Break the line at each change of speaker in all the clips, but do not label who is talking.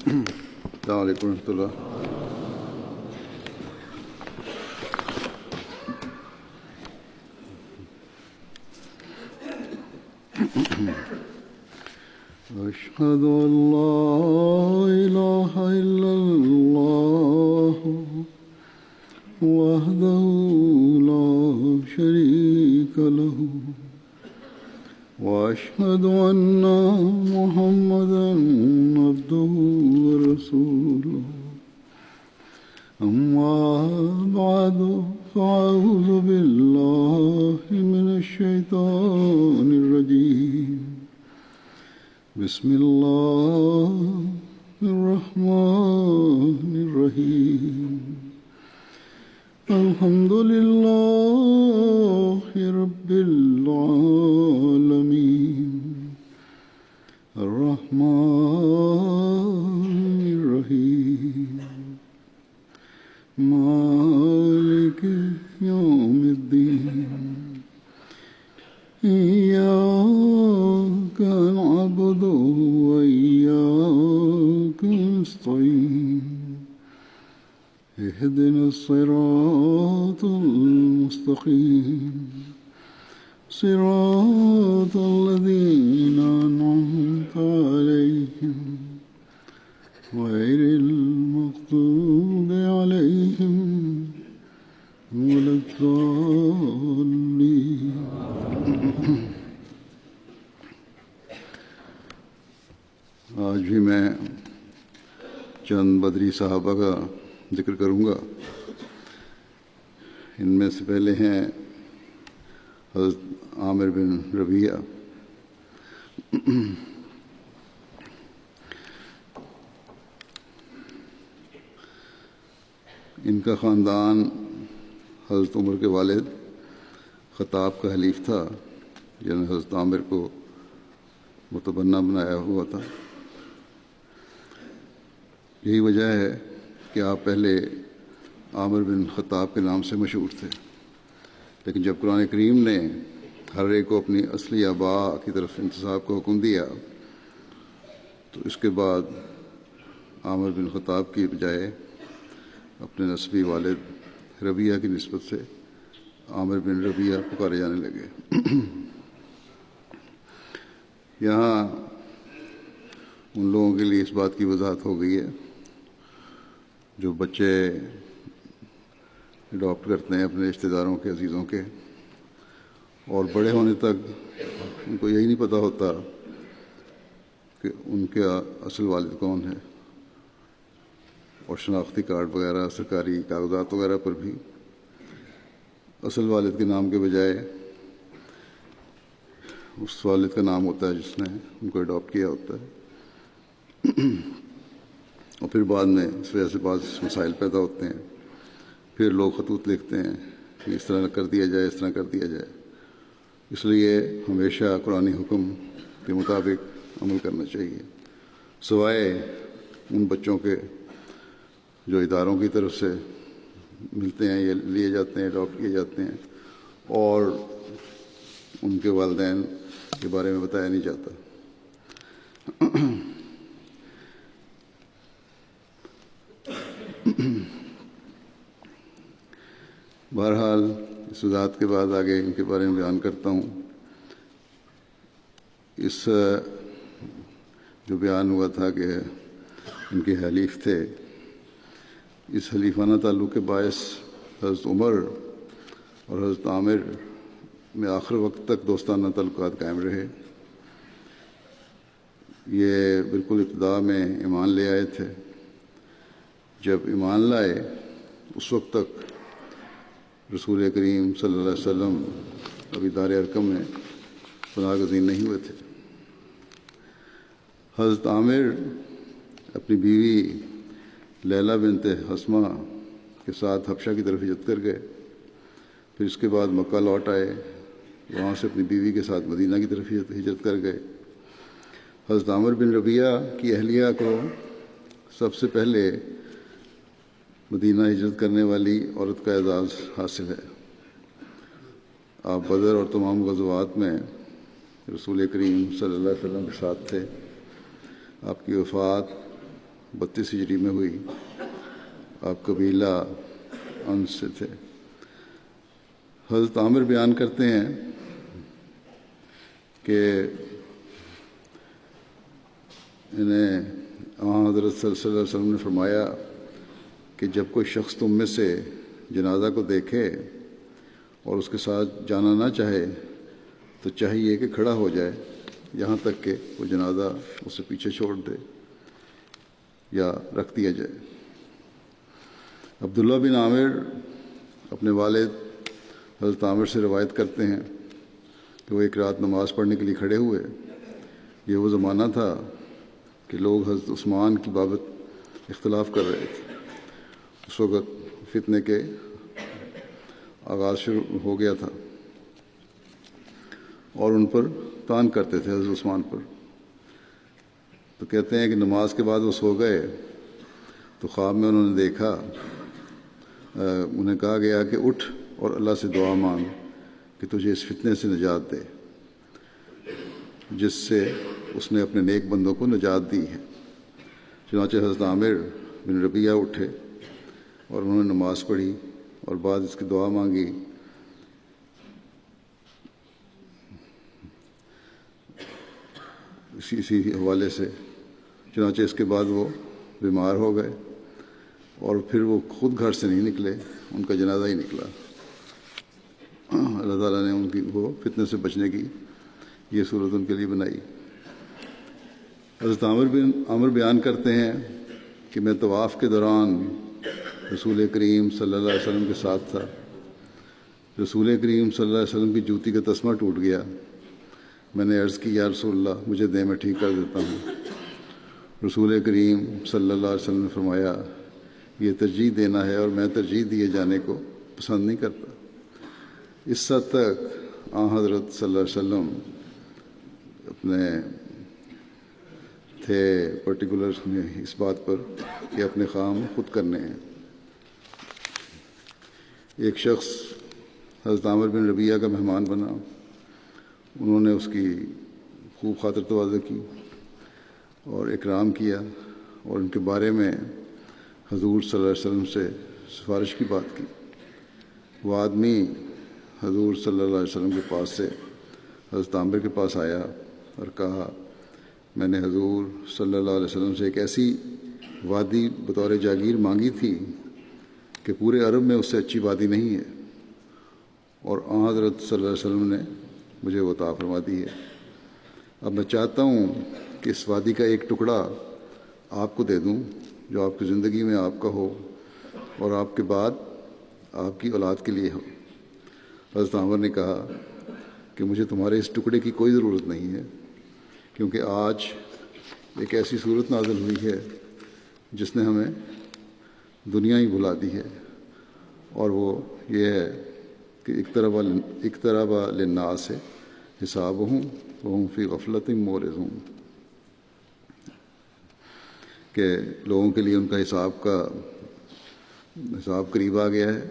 السلام علیکم ورحمۃ اللہ۔ أشهد أن لا إله إلا الله وحده لا شريك له وأشهد أن محمدا عبده ورسوله أما بعد فأعوذ بالله من الشيطان الرجيم بسم الله الرحمن الرحيم الحمد لله رب العالمين الرحمن الرحيم مالك يوم الدين إياك نعبد وإياك نستعين اهدنا الصراط المستقيم صراط الذين أنعمت عليهم غير المغضوب عليهم ولا الضالين۔ آج بھی میں چند بدری صحابہ کا ذکر کروں گا۔ ان میں سے پہلے ہیں حضرت عامر بن ربیعہ۔ ان کا خاندان حضرت عمر کے والد خطاب کا حلیف تھا، جنہوں نے حضرت عامر کو متبنہ بنایا ہوا تھا۔ یہی وجہ ہے کہ آپ پہلے عامر بن خطاب کے نام سے مشہور تھے، لیکن جب قرآن کریم نے ہر ایک کو اپنی اصلی آبا کی طرف انتساب کا حکم دیا تو اس کے بعد عامر بن خطاب کی بجائے اپنے نسبی والد ربیعہ کی نسبت سے عامر بن ربیعہ پکارے جانے لگے۔ یہاں ان لوگوں کے لیے اس بات کی وضاحت ہو گئی ہے جو بچے اڈاپٹ کرتے ہیں اپنے رشتہ داروں کے، عزیزوں کے، اور بڑے ہونے تک ان کو یہی نہیں پتہ ہوتا کہ ان کا اصل والد کون ہے، اور شناختی کارڈ وغیرہ، سرکاری کاغذات وغیرہ پر بھی اصل والد کے نام کے بجائے اس والد کا نام ہوتا ہے جس نے ان کو اڈاپٹ کیا ہوتا ہے۔ اور پھر بعد میں اس وجہ سے بعض مسائل پیدا ہوتے ہیں، پھر لوگ خطوط لکھتے ہیں کہ اس طرح کر دیا جائے، اس طرح کر دیا جائے۔ اس لیے ہمیشہ قرآنی حکم کے مطابق عمل کرنا چاہیے، سوائے ان بچوں کے جو اداروں کی طرف سے ملتے ہیں یا لیے جاتے ہیں، اڈاپٹ کیے جاتے ہیں، اور ان کے والدین کے بارے میں بتایا نہیں جاتا۔ بہرحال اس وضاحت کے بعد آگے ان کے بارے میں بیان کرتا ہوں۔ اس جو بیان ہوا تھا کہ ان کے حلیف تھے، اس حلیفانہ تعلق کے باعث حضرت عمر اور حضرت عامر میں آخر وقت تک دوستانہ تعلقات قائم رہے۔ یہ بالکل ابتدا میں ایمان لے آئے تھے۔ جب ایمان لائے اس وقت تک رسول کریم صلی اللہ علیہ وسلم ابھی دار ارقم میں پناہ گزین نہیں ہوئے تھے۔ حضرت عامر اپنی بیوی لیلہ بنت حسمہ کے ساتھ حبشہ کی طرف ہجرت کر گئے، پھر اس کے بعد مکہ لوٹ آئے، وہاں سے اپنی بیوی کے ساتھ مدینہ کی طرف ہجرت کر گئے۔ حضرت عامر بن ربیعہ کی اہلیہ کو سب سے پہلے مدینہ ہجرت کرنے والی عورت کا اعزاز حاصل ہے۔ آپ بدر اور تمام غزوات میں رسول کریم صلی اللہ علیہ وسلم کے ساتھ تھے۔ آپ کی وفات 32 ہجری میں ہوئی. آپ قبیلہ انس سے تھے. حضرت عامر بیان کرتے ہیں کہ انہیں حضرت صلی اللہ علیہ وسلم نے فرمایا کہ جب کوئی شخص تم میں سے جنازہ کو دیکھے اور اس کے ساتھ جانا نہ چاہے تو چاہیے کہ کھڑا ہو جائے یہاں تک کہ وہ جنازہ اسے پیچھے چھوڑ دے یا رکھ دیا جائے. عبداللہ بن عامر اپنے والد حضرت عامر سے روایت کرتے ہیں کہ وہ ایک رات نماز پڑھنے کے لیے کھڑے ہوئے. یہ وہ زمانہ تھا کہ لوگ حضرت عثمان کی بابت اختلاف کر رہے تھے. اس وقت فتنے کے آغاز شروع ہو گیا تھا اور ان پر طعن کرتے تھے حضرت عثمان پر. تو کہتے ہیں کہ نماز کے بعد وہ سو گئے تو خواب میں انہوں نے دیکھا، انہیں کہا گیا کہ اٹھ اور اللہ سے دعا مانگ کہ تجھے اس فتنے سے نجات دے جس سے اس نے اپنے نیک بندوں کو نجات دی ہے. چنانچہ حضرت عامر بن ربیہ اٹھے اور انہوں نے نماز پڑھی اور بعد اس کی دعا مانگی. اسی حوالے سے چنانچہ اس کے بعد وہ بیمار ہو گئے اور پھر وہ خود گھر سے نہیں نکلے، ان کا جنازہ ہی نکلا. اللہ تعالیٰ نے ان کی وہ فتنے سے بچنے کی یہ صورت ان کے لیے بنائی. حضرت عامر بیان کرتے ہیں کہ میں طواف کے دوران رسول کریم صلی اللہ علیہ وسلم کے ساتھ تھا. رسول کریم صلی اللہ علیہ وسلم کی جوتی کا تسمہ ٹوٹ گیا. میں نے عرض کی یا رسول اللہ مجھے دے میں ٹھیک کر دیتا ہوں. رسول کریم صلی اللہ علیہ وسلم نے فرمایا یہ ترجیح دینا ہے اور میں ترجیح دیے جانے کو پسند نہیں کرتا. اس حد تک حضرت صلی اللہ علیہ وسلم اپنے تھے پرٹیکولر اس بات پر کہ اپنے کام خود کرنے ہیں. ایک شخص حضرت عامر بن ربیہ کا مہمان بنا. انہوں نے اس کی خوب خاطر تواضع کی اور اکرام کیا اور ان کے بارے میں حضور صلی اللہ علیہ وسلم سے سفارش کی بات کی. وہ آدمی حضور صلی اللہ علیہ وسلم کے پاس سے حضرت عامر کے پاس آیا اور کہا میں نے حضور صلی اللہ علیہ وسلم سے ایک ایسی وادی بطور جاگیر مانگی تھی کہ پورے عرب میں اس سے اچھی وادی نہیں ہے اور حضرت صلی اللہ علیہ وسلم نے مجھے وہ عطا فرما دی ہے. اب میں چاہتا ہوں کہ اس وادی کا ایک ٹکڑا آپ کو دے دوں جو آپ کی زندگی میں آپ کا ہو اور آپ کے بعد آپ کی اولاد کے لیے ہو. حضرت عامر نے کہا کہ مجھے تمہارے اس ٹکڑے کی کوئی ضرورت نہیں ہے کیونکہ آج ایک ایسی صورت نازل ہوئی ہے جس نے ہمیں دنیا ہی بھلا دی ہے اور وہ یہ ہے کہ اقترب للناس حسابہم وہم فی غفلۃ معرضون کہ لوگوں کے لیے ان کا حساب قریب آ گیا ہے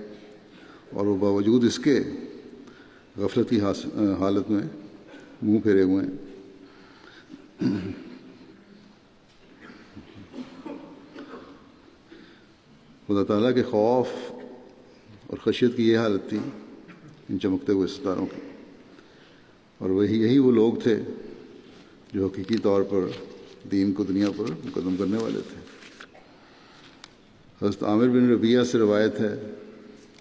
اور وہ باوجود اس کے غفلت کی حالت میں منہ پھیرے ہوئے ہیں. خدا تعالیٰ کے خوف اور خشیت کی یہ حالت تھی ان چمکتے ہوئے ستاروں کی اور یہی وہ لوگ تھے جو حقیقی طور پر دین کو دنیا پر مقدم کرنے والے تھے. حضرت عامر بن ربیہ سے روایت ہے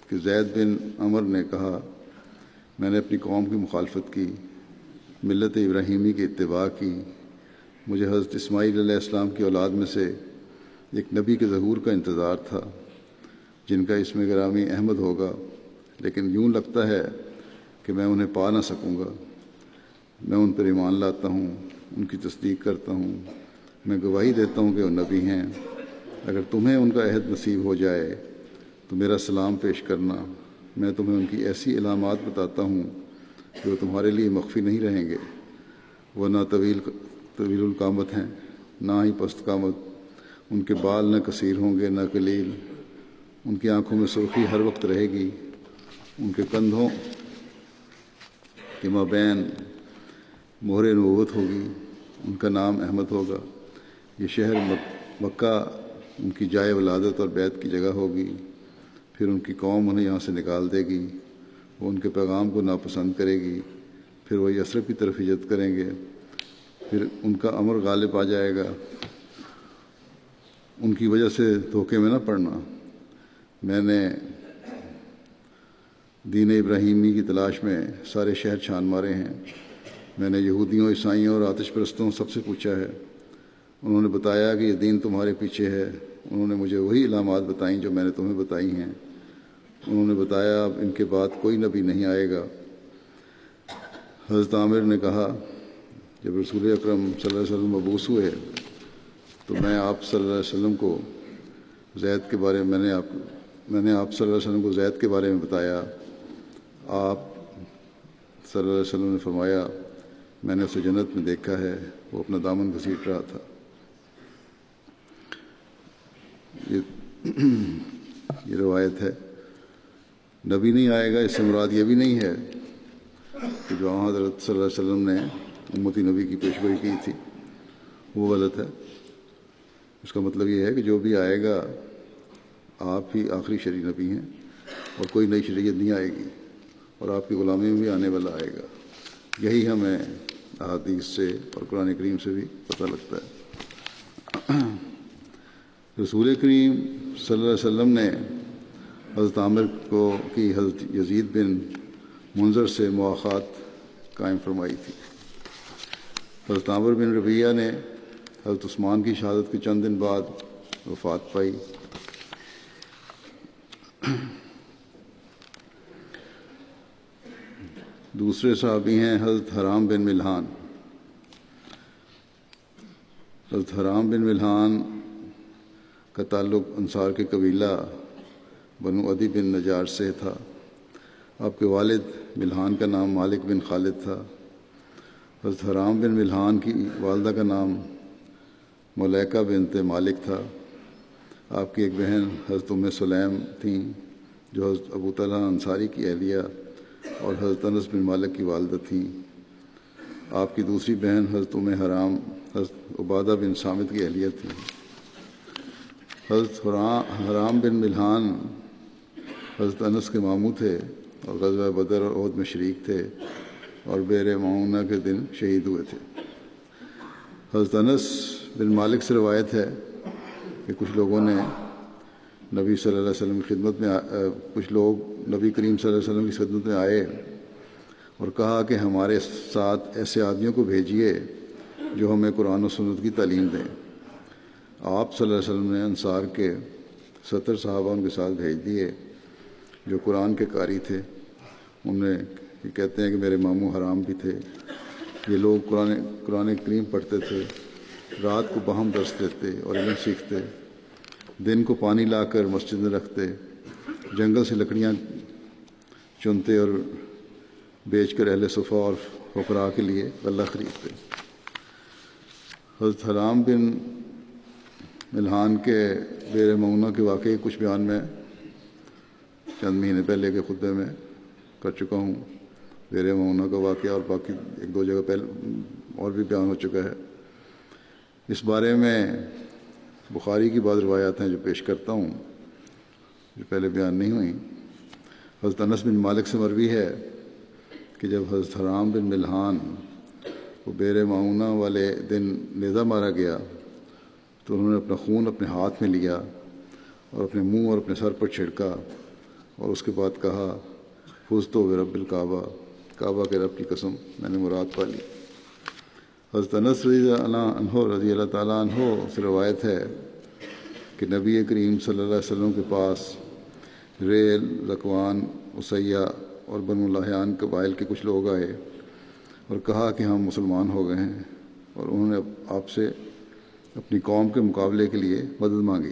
کہ زید بن عمر نے کہا میں نے اپنی قوم کی مخالفت کی، ملت ابراہیمی کی اتباع کی. مجھے حضرت اسماعیل علیہ السلام کی اولاد میں سے ایک نبی کے ظہور کا انتظار تھا جن کا اسم گرامی احمد ہوگا، لیکن یوں لگتا ہے کہ میں انہیں پا نہ سکوں گا. میں ان پر ایمان لاتا ہوں، ان کی تصدیق کرتا ہوں، میں گواہی دیتا ہوں کہ وہ نبی ہیں. اگر تمہیں ان کا عہد نصیب ہو جائے تو میرا سلام پیش کرنا. میں تمہیں ان کی ایسی علامات بتاتا ہوں کہ وہ تمہارے لیے مخفی نہیں رہیں گے. وہ نہ طویل القامت ہیں نہ ہی پست قامت. ان کے بال نہ کثیر ہوں گے نہ قلیل. ان کی آنکھوں میں سرخی ہر وقت رہے گی. ان کے کندھوں کے مابین مہر نبوت ہوگی. ان کا نام احمد ہوگا. یہ شہر مکہ ان کی جائے ولادت اور بیعت کی جگہ ہوگی، پھر ان کی قوم انہیں یہاں سے نکال دے گی، وہ ان کے پیغام کو ناپسند کرے گی، پھر وہ یثرب کی طرف ہجرت کریں گے، پھر ان کا امر غالب آ جائے گا۔ ان کی وجہ سے دھوکے میں نہ پڑنا۔ میں نے دین ابراہیمی کی تلاش میں سارے شہر چھان مارے ہیں۔ میں نے یہودیوں، عیسائیوں اور آتش پرستوں سب سے پوچھا ہے۔ انہوں نے بتایا کہ یہ دین تمہارے پیچھے ہے۔ انہوں نے مجھے وہی علامات بتائیں جو میں نے تمہیں بتائی ہیں۔ انہوں نے بتایا اب ان کے بعد کوئی نبی نہیں آئے گا۔ حضرت عامر نے کہا جب رسول اکرم صلی اللہ علیہ وسلم مبعوث ہوئے تو میں آپ صلی اللہ علیہ وسلم کو زید کے بارے میں نے آپ صلی اللہ علیہ وسلم کو زید کے بارے میں بتایا۔ آپ صلی اللہ علیہ وسلم نے فرمایا میں نے اسے جنت میں دیکھا ہے، وہ اپنا دامن گھسیٹ رہا تھا۔ یہ روایت ہے۔ نبی نہیں آئے گا، اس سے مراد یہ بھی نہیں ہے کہ جو حضرت صلی اللہ علیہ وسلم نے امتی نبی کی پیشگوئی کی تھی وہ غلط ہے۔ اس کا مطلب یہ ہے کہ جو بھی آئے گا آپ ہی آخری شرعی نبی ہیں اور کوئی نئی شریعت نہیں آئے گی، اور آپ کی غلامی میں بھی آنے والا آئے گا۔ یہی ہمیں احادیث سے اور قرآن کریم سے بھی پتہ لگتا ہے۔ رسول کریم صلی اللہ علیہ وسلم نے حضرت عامر کی حضرت یزید بن منذر سے مواخات قائم فرمائی تھی۔ حضرت عامر بن ربیعہ نے حضرت عثمان کی شہادت کے چند دن بعد وفات پائی۔ دوسرے صحابی ہیں حضرت حرام بن ملحان۔ حضرت حرام بن ملحان کا تعلق انصار کے قبیلہ بنو عدی بن نجار سے تھا۔ آپ کے والد ملحان کا نام مالک بن خالد تھا۔ حضرت حرام بن ملحان کی والدہ کا نام ملیکہ بنت مالک تھا۔ آپ کی ایک بہن حضرت ام سلیم تھیں جو حضرت ابو طلحہ انصاری کی اہلیہ اور حضرت انس بن مالک کی والدہ تھیں۔ آپ کی دوسری بہن حضرت ام حرام حضرت عبادہ بن صامت کی اہلیہ تھیں۔ حضرت حرام بن ملحان حضرت انس کے ماموں تھے اور غزوہ بدر اور احد میں شریک تھے اور بئر معونہ کے دن شہید ہوئے تھے۔ حضرت انس بن مالک سے روایت ہے کہ کچھ لوگ نبی صلی اللہ علیہ وسلم کی خدمت میں آئے اور کہا کہ ہمارے ساتھ ایسے آدمیوں کو بھیجیے جو ہمیں قرآن و سنت کی تعلیم دیں۔ آپ صلی اللہ علیہ وسلم نے انصار کے 70 صحابہ ان کے ساتھ بھیج دیے جو قرآن کے قاری تھے۔ ان میں یہ کہتے ہیں کہ میرے ماموں حرام بھی تھے۔ یہ لوگ قرآن کریم پڑھتے تھے، رات کو باہم درس دیتے اور علم سیکھتے، دن کو پانی لا کر مسجد میں رکھتے، جنگل سے لکڑیاں چنتے اور بیچ کر اہل صفا اور فقراء کے لیے غلہ خریدتے۔ حضرت حرام بن ملحان کے بئر معونہ کے واقعے کچھ بیان میں چند مہینے پہلے کے خطبے میں کر چکا ہوں۔ بئر معونہ کا واقعہ اور باقی ایک دو جگہ پہلے اور بھی بیان ہو چکا ہے۔ اس بارے میں بخاری کی بعض روایات ہیں جو پیش کرتا ہوں جو پہلے بیان نہیں ہوئیں۔ حضرت انس بن مالک سے مروی ہے کہ جب حضرت حرام بن ملحان کو بئر معونہ والے دن نیزہ مارا گیا تو انہوں نے اپنا خون اپنے ہاتھ میں لیا اور اپنے منہ اور اپنے سر پر چھڑکا اور اس کے بعد کہا فزت برب الکعبہ، کعبہ کے رب کی قسم میں نے مراد پا لی۔ حضرت انس رضی اللہ تعالیٰ عنہ سے روایت ہے کہ نبی کریم صلی اللہ علیہ وسلم کے پاس ریل، ذکوان، اسیہ اور بنو لحیان قبائل کے کچھ لوگ آئے اور کہا کہ ہم مسلمان ہو گئے ہیں، اور انہوں نے آپ سے اپنی قوم کے مقابلے کے لیے مدد مانگی۔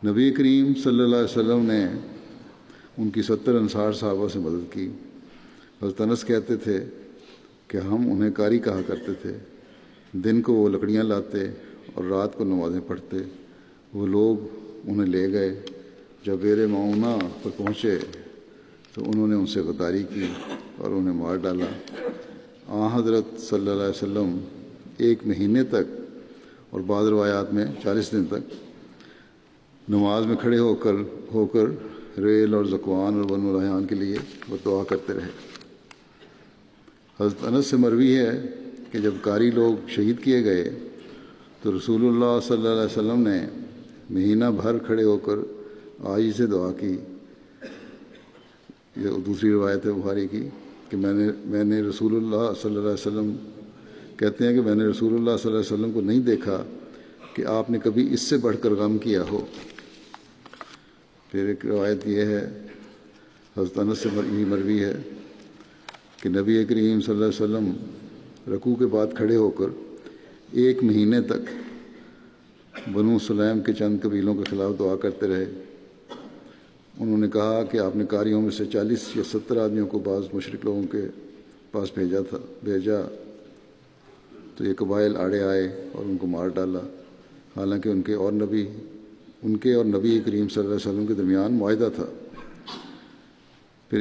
نبی کریم صلی اللہ علیہ وسلم نے ان کی 70 انصار صحابہ سے مدد کی۔ حضرت انس کہتے تھے کہ ہم انہیں قاری کہا کرتے تھے۔ دن کو وہ لکڑیاں لاتے اور رات کو نمازیں پڑھتے۔ وہ لوگ انہیں لے گئے۔ جب بئر معونہ پر پہنچے تو انہوں نے ان سے غداری کی اور انہیں مار ڈالا۔ حضرت صلی اللہ علیہ وسلم 1 مہینے تک اور بعض روایات میں 40 دن تک نماز میں کھڑے ہو کر ریل اور ذکوان اور بنو ریحان کے لیے وہ دعا کرتے رہے۔ حضرت انس سے مروی ہے کہ جب قاری لوگ شہید کیے گئے تو رسول اللہ صلی اللہ علیہ وسلم نے مہینہ بھر کھڑے ہو کر عاجزی سے دعا کی۔ یہ دوسری روایت ہے بخاری کی کہ میں نے رسول اللہ صلی اللہ علیہ وسلم کہتے ہیں کہ میں نے رسول اللہ صلی اللہ علیہ وسلم کو نہیں دیکھا کہ آپ نے کبھی اس سے بڑھ کر غم کیا ہو۔ پھر ایک روایت یہ ہے، حضرت انس سے یہ مروی ہے کہ نبی کریم صلی اللہ علیہ وسلم رکوع کے بعد کھڑے ہو کر 1 مہینے تک بنو سلیم کے چند قبیلوں کے خلاف دعا کرتے رہے۔ انہوں نے کہا کہ آپ نے قاریوں میں سے 40 یا 70 آدمیوں کو بعض مشرک لوگوں کے پاس بھیجا تو یہ قبائل آڑے آئے اور ان کو مار ڈالا، حالانکہ ان کے اور نبی کریم صلی اللہ علیہ وسلم کے درمیان معاہدہ تھا۔ پھر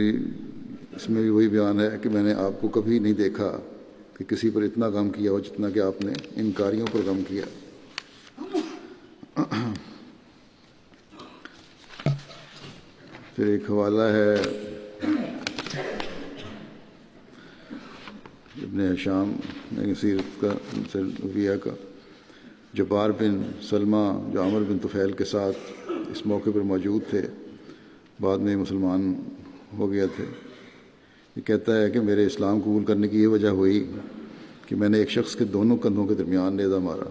اس میں بھی وہی بیان ہے کہ میں نے آپ کو کبھی نہیں دیکھا کہ کسی پر اتنا غم کیا ہو جتنا کہ آپ نے ان قاریوں پر غم کیا۔ پھر ایک حوالہ ہے ابن ہشام سیرت کا سلویہ کا، جبار بن سلمہ جو عامر بن طفیل کے ساتھ اس موقع پر موجود تھے، بعد میں مسلمان ہو گیا تھے، یہ کہتا ہے کہ میرے اسلام قبول کرنے کی یہ وجہ ہوئی کہ میں نے ایک شخص کے دونوں کندھوں کے درمیان نیزہ مارا۔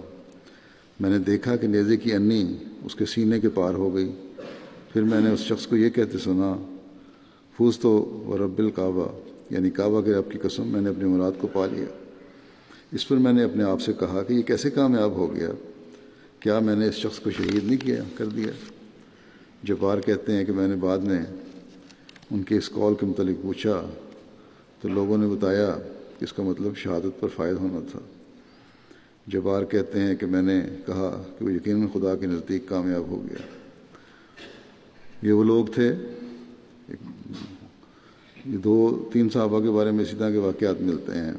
میں نے دیکھا کہ نیزے کی انی اس کے سینے کے پار ہو گئی۔ پھر میں نے اس شخص کو یہ کہتے سنا، فوز تو ورب الکعبہ، یعنی کعبہ کے رب کی قسم میں نے اپنی مراد کو پا لیا۔ اس پر میں نے اپنے آپ سے کہا کہ یہ کیسے کامیاب ہو گیا؟ کیا میں نے اس شخص کو شہید نہیں کر دیا؟ جبار کہتے ہیں کہ میں نے بعد میں ان کے اس قول کے متعلق پوچھا تو لوگوں نے بتایا کہ اس کا مطلب شہادت پر فائز ہونا تھا۔ جبار کہتے ہیں کہ میں نے کہا کہ وہ یقیناً خدا کے نزدیک کامیاب ہو گیا۔ یہ وہ لوگ تھے، یہ 2-3 صحابہ کے بارے میں اسی طرح کے واقعات ملتے ہیں،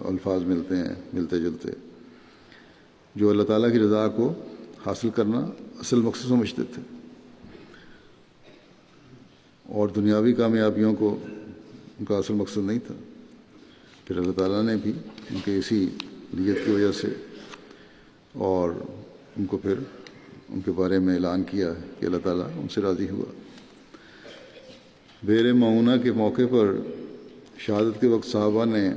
الفاظ ملتے ہیں ملتے جلتے، جو اللہ تعالیٰ کی رضا کو حاصل کرنا اصل مقصد سمجھتے تھے اور دنیاوی کامیابیوں کو ان کا اصل مقصد نہیں تھا۔ پھر اللہ تعالیٰ نے بھی ان کے اسی نیت کی وجہ سے اور ان کو پھر ان کے بارے میں اعلان کیا کہ اللہ تعالیٰ ان سے راضی ہوا۔ بیر معونہ کے موقع پر شہادت کے وقت صحابہ نے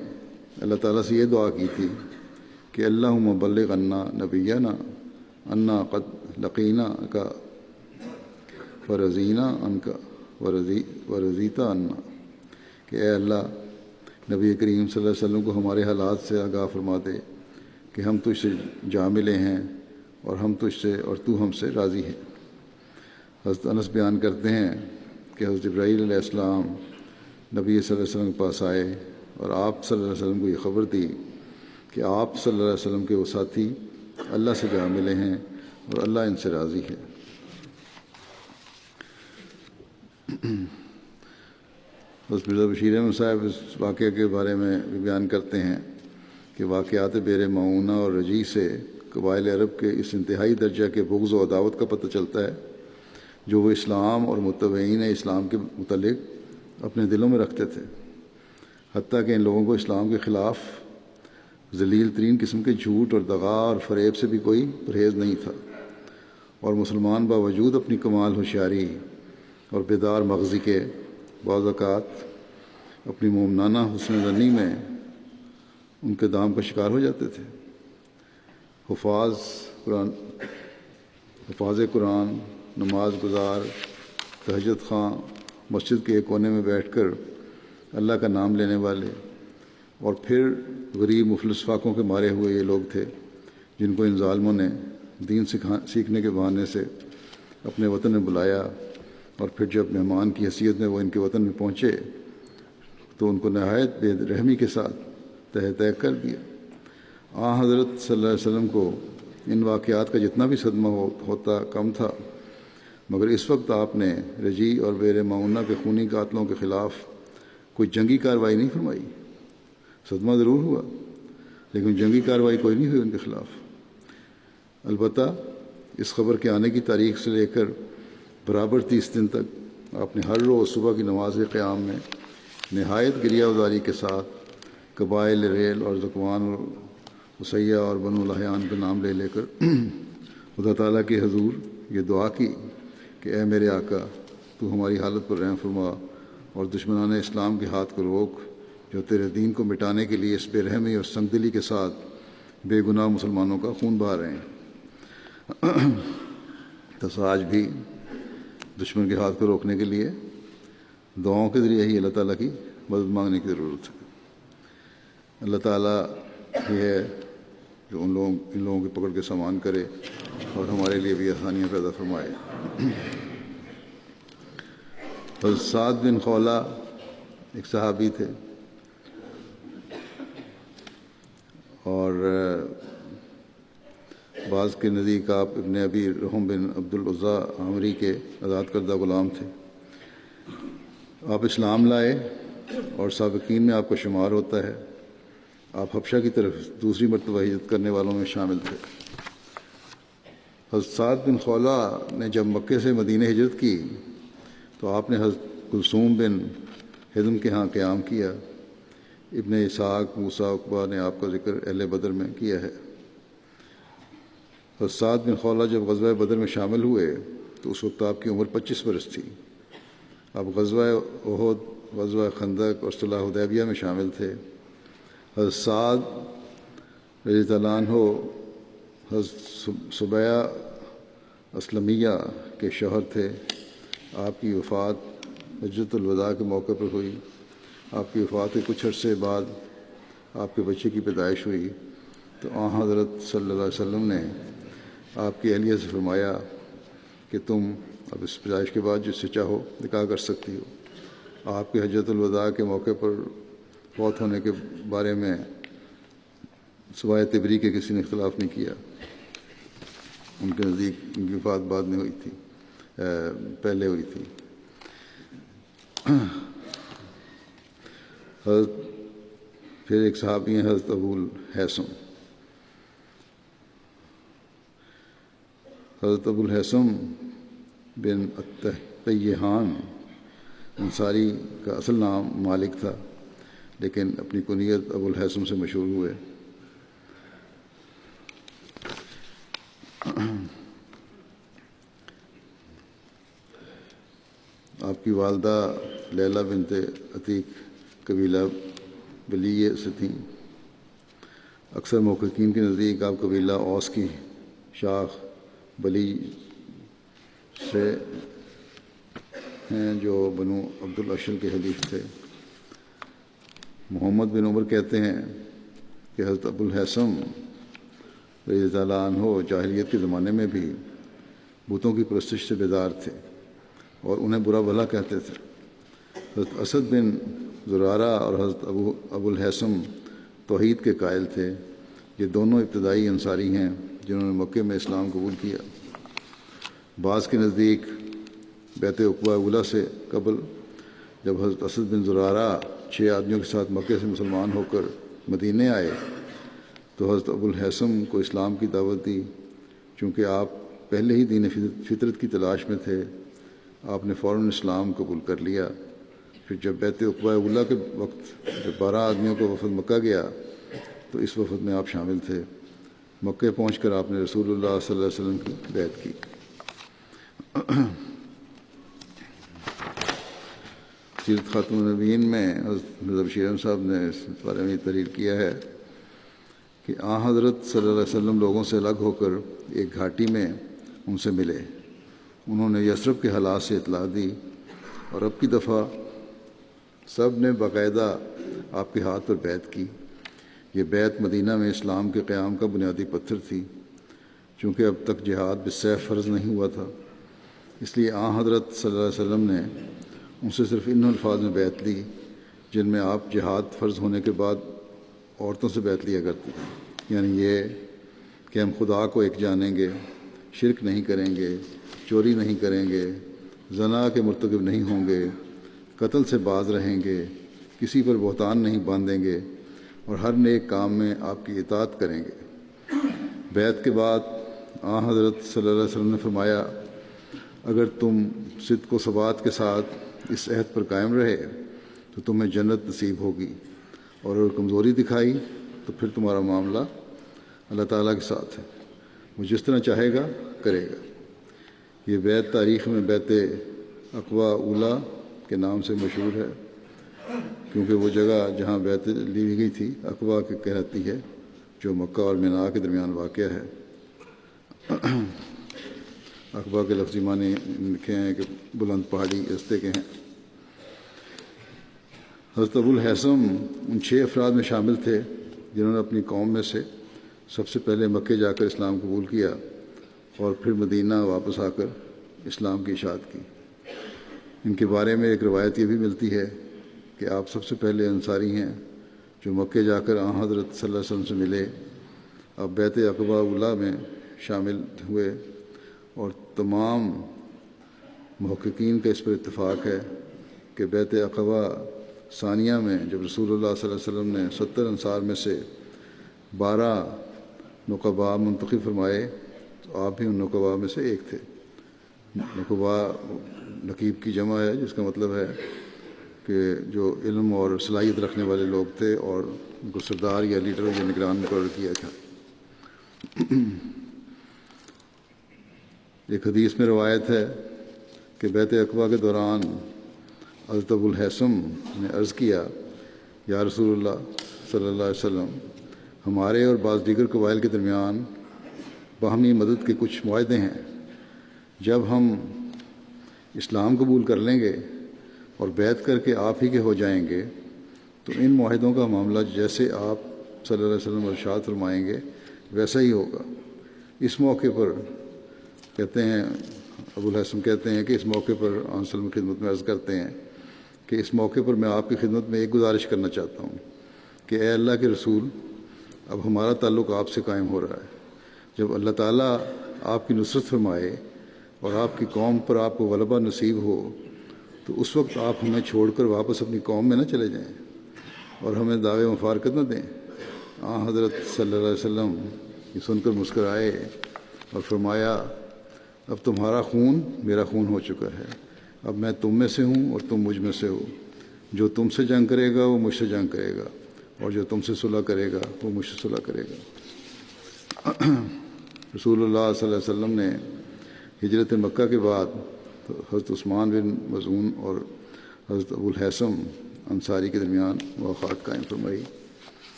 اللہ تعالیٰ سے یہ دعا کی تھی کہ اللہم بلغ عنا نبینا انا قد لقینا کا ورضینا ان کا ورضیتا عنا، کہ اے اللہ نبی کریم صلی اللہ علیہ وسلم کو ہمارے حالات سے آگاہ فرما دے کہ ہم تجھ سے جا ملے ہیں اور ہم تجھ سے اور تو ہم سے راضی ہے۔ حضرت انس بیان کرتے ہیں کہ حضرت جبرائیل علیہ السلام نبی صلی اللہ علیہ وسلم کے پاس آئے اور آپ صلی اللہ علیہ وسلم کو یہ خبر دی کہ آپ صلی اللہ علیہ وسلم کے وہ ساتھی اللہ سے جا ملے ہیں اور اللہ ان سے راضی ہے۔ حضرت مرزا بشیر احمد صاحب اس واقعے کے بارے میں بھی بیان کرتے ہیں کہ واقعات بیر معونہ اور رجیع سے قبائل عرب کے اس انتہائی درجہ کے بغض و عداوت کا پتہ چلتا ہے جو وہ اسلام اور متبعین اسلام کے متعلق اپنے دلوں میں رکھتے تھے، حتیٰ کہ ان لوگوں کو اسلام کے خلاف ذلیل ترین قسم کے جھوٹ اور دغا اور فریب سے بھی کوئی پرہیز نہیں تھا، اور مسلمان باوجود اپنی کمال ہوشیاری اور بیدار مغزی کے بعض اوقات اپنی مومنانہ حسن زنی میں ان کے دام کا شکار ہو جاتے تھے۔ حفاظ قرآن، نماز گزار، تہجد خواں، مسجد کے ایک کونے میں بیٹھ کر اللہ کا نام لینے والے، اور پھر غریب مفلس فاقوں کے مارے ہوئے یہ لوگ تھے جن کو ان ظالموں نے دین سیکھنے کے بہانے سے اپنے وطن میں بلایا، اور پھر جب مہمان کی حیثیت میں وہ ان کے وطن میں پہنچے تو ان کو نہایت بے رحمی کے ساتھ تہہ کر دیا۔ حضرت صلی اللہ علیہ وسلم کو ان واقعات کا جتنا بھی صدمہ ہوتا کم تھا، مگر اس وقت آپ نے رجیع اور بیر معونہ کے خونی قاتلوں کے خلاف کوئی جنگی کارروائی نہیں فرمائی۔ صدمہ ضرور ہوا لیکن جنگی کارروائی کوئی نہیں ہوئی ان کے خلاف۔ البتہ اس خبر کے آنے کی تاریخ سے لے کر برابر 30 دن تک آپ نے ہر روز صبح کی نماز قیام میں نہایت گریہ ازاری کے ساتھ قبائل ریل اور ذکوان اور وسیع اور بنو لحیان کا نام لے کر خدا تعالیٰ کے حضور یہ دعا کی کہ اے میرے آقا، تو ہماری حالت پر رحم فرما اور دشمنان اسلام کے ہاتھ کو روک جو تیرے دین کو مٹانے کے لیے اس بے رحمی اور سنگ دلی کے ساتھ بے گناہ مسلمانوں کا خون بہا رہے ہیں۔ تو آج بھی دشمن کے ہاتھ کو روکنے کے لیے دعاؤں کے ذریعے ہی اللہ تعالیٰ کی مدد مانگنے کی ضرورت ہے۔ اللہ تعالیٰ یہ ہے جو ان لوگوں کی پکڑ کے سامان کرے اور ہمارے لیے بھی آسانیاں پیدا فرمائے۔ حضرت سعد بن خولہ ایک صحابی تھے اور بعض کے نزدیک آپ ابن ابی رحم بن عبد العزا عامری کے آزاد کردہ غلام تھے۔ آپ اسلام لائے اور سابقین میں آپ کا شمار ہوتا ہے۔ آپ حبشہ کی طرف دوسری مرتبہ ہجرت کرنے والوں میں شامل تھے۔ حضرت سعد بن خولہ نے جب مکے سے مدینہ ہجرت کی تو آپ نے حضرت کلثوم بن ہدم کے ہاں قیام کیا۔ ابن اسحاق موسیٰ عقبہ نے آپ کا ذکر اہل بدر میں کیا ہے۔ حضرت سعد بن خولہ جب غزوہ بدر میں شامل ہوئے تو اس وقت آپ کی عمر 25 برس تھی۔ آپ غزوہ احد، غزوہ خندق اور صلح حدیبیہ میں شامل تھے۔ حضرت سعد رضی اللہ عنہ حضرت سبیہ اسلمیہ کے شوہر تھے۔ آپ کی وفات حجۃ الوداع کے موقع پر ہوئی۔ آپ کی وفات کے کچھ عرصے بعد آپ کے بچے کی پیدائش ہوئی تو حضرت صلی اللہ علیہ وسلم نے آپ کی اہلیہ سے فرمایا کہ تم اب اس پیدائش کے بعد جس سے چاہو نکاح کر سکتی ہو۔ آپ کے حجۃ الوداع کے موقع پر فوت ہونے کے بارے میں سوائے تبری کے کسی نے اختلاف نہیں کیا۔ ان کے نزدیک ان کی وفات بعد میں ہوئی تھی، پہلے ہوئی تھی۔ حضرت پھر ایک صحابی ہیں حضرت ابو الہیثم۔ حضرت ابو الہیثم بن التیہان انصاری کا اصل نام مالک تھا، لیکن اپنی کنیت ابو الہیثم سے مشہور ہوئے۔ آپ کی والدہ لیلہ بنت عتیق قبیلہ بلیہ سے تھیں۔ اکثر محققین کے نزدیک آپ قبیلہ اوس کی شاخ بلی سے ہیں جو بنو عبد الاشل کے حلیف تھے۔ محمد بن عمر کہتے ہیں کہ حضرت ابو الہیثم رضی اللہ عنہ جاہلیت کے زمانے میں بھی بتوں کی پرستش سے بیدار تھے اور انہیں برا بھلا کہتے تھے۔ حضرت اسد بن زرارہ اور حضرت ابو الہیثم توحید کے قائل تھے۔ یہ دونوں ابتدائی انصاری ہیں جنہوں نے مکے میں اسلام قبول کیا۔ بعض کے نزدیک بیعت عقبہ اولیٰ سے قبل جب حضرت اسد بن زرارہ 6 آدمیوں کے ساتھ مکے سے مسلمان ہو کر مدینے آئے تو حضرت ابو الہیثم کو اسلام کی دعوت دی۔ چونکہ آپ پہلے ہی دین فطرت کی تلاش میں تھے، آپ نے فوراً اسلام قبول کر لیا۔ پھر جب بیعت عقبہ اولیٰ کے وقت جب 12 آدمیوں کا وفد مکہ گیا تو اس وفد میں آپ شامل تھے۔ مکہ پہنچ کر آپ نے رسول اللہ صلی اللہ علیہ وسلم کی بیعت کی۔ سیرت خاتم النبیین میں حضرت مرزا بشیر احمد صاحب نے اس بارے میں تحریر کیا ہے کہ حضرت صلی اللہ علیہ وسلم لوگوں سے الگ ہو کر ایک گھاٹی میں ان سے ملے۔ انہوں نے یثرب کے حالات سے اطلاع دی اور اب کی دفعہ سب نے باقاعدہ آپ کے ہاتھ پر بیعت کی۔ یہ بیعت مدینہ میں اسلام کے قیام کا بنیادی پتھر تھی۔ چونکہ اب تک جہاد بالسیف فرض نہیں ہوا تھا، اس لیے حضرت صلی اللہ علیہ وسلم نے ان سے صرف ان الفاظ میں بیعت لی جن میں آپ جہاد فرض ہونے کے بعد عورتوں سے بیعت لیا کرتے تھے، یعنی یہ کہ ہم خدا کو ایک جانیں گے، شرک نہیں کریں گے، چوری نہیں کریں گے، زنا کے مرتکب نہیں ہوں گے، قتل سے باز رہیں گے، کسی پر بہتان نہیں باندھیں گے اور ہر نیک کام میں آپ کی اطاعت کریں گے۔ بیعت کے بعد حضرت صلی اللہ علیہ وسلم نے فرمایا اگر تم صدق و ثبات کے ساتھ اس عہد پر قائم رہے تو تمہیں جنت نصیب ہوگی، اور اگر کمزوری دکھائی تو پھر تمہارا معاملہ اللہ تعالیٰ کے ساتھ ہے، وہ جس طرح چاہے گا کرے گا۔ یہ بیت تاریخ میں بیت عقبہ اولیٰ کے نام سے مشہور ہے، کیونکہ وہ جگہ جہاں بیت لی گئی تھی عقبہ کہلاتی ہے، جو مکہ اور مینا کے درمیان واقع ہے۔ عقبہ کے لفظی معنی لکھے ہیں کہ بلند پہاڑی رستے کے ہیں۔ حضرت ابو الہیثم ان 6 افراد میں شامل تھے جنہوں نے اپنی قوم میں سے سب سے پہلے مکے جا کر اسلام قبول کیا اور پھر مدینہ واپس آ کر اسلام کی اشاعت کی۔ ان کے بارے میں ایک روایت یہ بھی ملتی ہے کہ آپ سب سے پہلے انصاری ہیں جو مکے جا کر حضرت صلی اللہ علیہ وسلم سے ملے، اب بیت عقبہ اولیٰ میں شامل ہوئے، اور تمام محققین کا اس پر اتفاق ہے کہ بیت عقبہ ثانیہ میں جب رسول اللہ صلی اللہ علیہ وسلم نے 70 انصار میں سے 12 نقباء منتخب فرمائے تو آپ بھی ان نقباء میں سے ایک تھے۔ نقباء نقیب کی جمع ہے، جس کا مطلب ہے کہ جو علم اور صلاحیت رکھنے والے لوگ تھے اور ان کو سردار یا لیڈر یا نگران مقرر کیا تھا۔ ایک حدیث میں روایت ہے کہ بیت عقبہ کے دوران حضرت ابو الہیثم نے عرض کیا، یا رسول اللہ صلی اللہ علیہ وسلم، ہمارے اور بعض دیگر قبائل کے درمیان باہمی مدد کے کچھ معاہدے ہیں، جب ہم اسلام قبول کر لیں گے اور بیعت کر کے آپ ہی کے ہو جائیں گے تو ان معاہدوں کا معاملہ جیسے آپ صلی اللہ علیہ وسلم ارشاد فرمائیں گے ویسا ہی ہوگا۔ اس موقع پر کہتے ہیں، ابو الہیثم کہتے ہیں کہ اس موقع پر آن صلی اللہ علیہ وسلم کی خدمت میں عرض کرتے ہیں کہ اس موقع پر میں آپ کی خدمت میں ایک گزارش کرنا چاہتا ہوں کہ اے اللہ کے رسول، اب ہمارا تعلق آپ سے قائم ہو رہا ہے، جب اللہ تعالیٰ آپ کی نصرت فرمائے اور آپ کی قوم پر آپ کو غلبہ نصیب ہو تو اس وقت آپ ہمیں چھوڑ کر واپس اپنی قوم میں نہ چلے جائیں اور ہمیں دعوے مفارقت نہ دیں۔ حضرت صلی اللہ علیہ وسلم یہ سن کر مسکرائے اور فرمایا، اب تمہارا خون میرا خون ہو چکا ہے، اب میں تم میں سے ہوں اور تم مجھ میں سے ہو، جو تم سے جنگ کرے گا وہ مجھ سے جنگ کرے گا، اور جو تم سے صلح کرے گا وہ مجھ سے صلح کرے گا۔ رسول اللہ صلی اللہ علیہ وسلم نے ہجرت مکہ کے بعد حضرت عثمان بن مظعون اور حضرت ابو الہیثم انصاری کے درمیان مواخات قائم فرمائی۔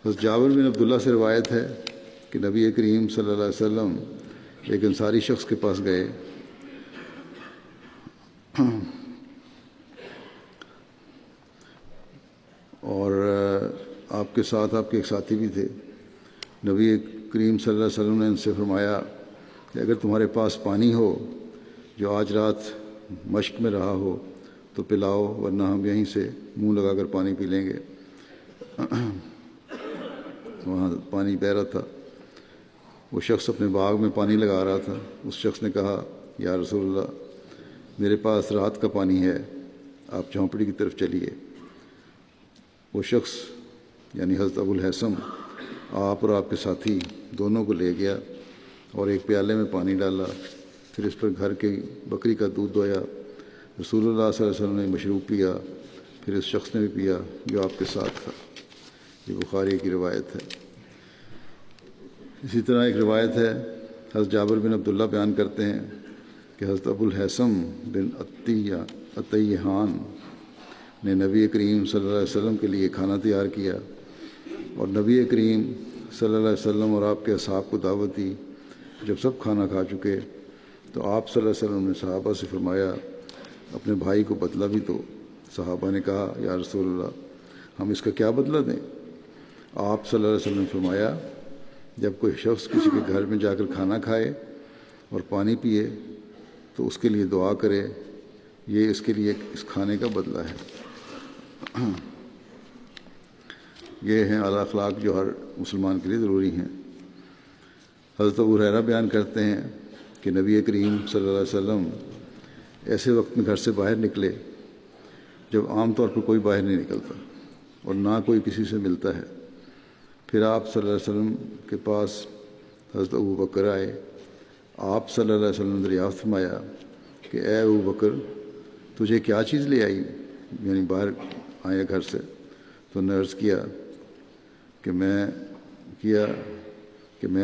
حضرت جابر بن عبداللہ سے روایت ہے کہ نبی کریم صلی اللہ علیہ وسلم ایک انصاری شخص کے پاس گئے اور آپ کے ساتھ آپ کے ایک ساتھی بھی تھے۔ نبی کریم صلی اللہ علیہ وسلم نے ان سے فرمایا کہ اگر تمہارے پاس پانی ہو جو آج رات مشق میں رہا ہو تو پلاؤ، ورنہ ہم یہیں سے منہ لگا کر پانی پی لیں گے۔ وہاں پانی بہہ رہا تھا، وہ شخص اپنے باغ میں پانی لگا رہا تھا۔ اس شخص نے کہا، یا رسول اللہ، میرے پاس رات کا پانی ہے، آپ جھونپڑی کی طرف چلیے۔ وہ شخص یعنی حضرت ابو الہیثم آپ اور آپ کے ساتھی دونوں کو لے گیا اور ایک پیالے میں پانی ڈالا، پھر اس پر گھر کی بکری کا دودھ دھویا۔ رسول اللہ صلی اللہ علیہ وسلم نے مشروب پیا، پھر اس شخص نے بھی پیا جو آپ کے ساتھ تھا۔ یہ بخاری کی روایت ہے۔ اسی طرح ایک روایت ہے، حضرت جابر بن عبداللہ بیان کرتے ہیں کہ حضرت ابو الہیثم بن عطیہان نے نبی کریم صلی اللہ علیہ وسلم کے لیے کھانا تیار کیا اور نبی کریم صلی اللہ علیہ وسلم اور آپ کے اصحاب کو دعوت دی۔ جب سب کھانا کھا چکے تو آپ صلی اللہ علیہ وسلم نے صحابہ سے فرمایا، اپنے بھائی کو بدلہ بھی دو۔ صحابہ نے کہا، یا رسول اللہ، ہم اس کا کیا بدلہ دیں؟ آپ صلی اللہ علیہ وسلم نے فرمایا، جب کوئی شخص کسی کے گھر میں جا کر کھانا کھائے اور پانی پیے تو اس کے لیے دعا کرے، یہ اس کے لیے اس کھانے کا بدلہ ہے۔ یہ ہیں اعلیٰ اخلاق جو ہر مسلمان کے لیے ضروری ہیں۔ حضرت ابو ہریرہ بیان کرتے ہیں کہ نبی کریم صلی اللہ علیہ وسلم ایسے وقت میں گھر سے باہر نکلے جب عام طور پر کوئی باہر نہیں نکلتا اور نہ کوئی کسی سے ملتا ہے۔ پھر آپ صلی اللہ علیہ وسلم کے پاس حضرت ابو بکر آئے. آپ صلی اللہ علیہ وسلم نے دریافت فرمایا کہ اے ابو بکر تجھے کیا چیز لے آئی، یعنی باہر آیا گھر سے. تو نے عرض کیا کہ میں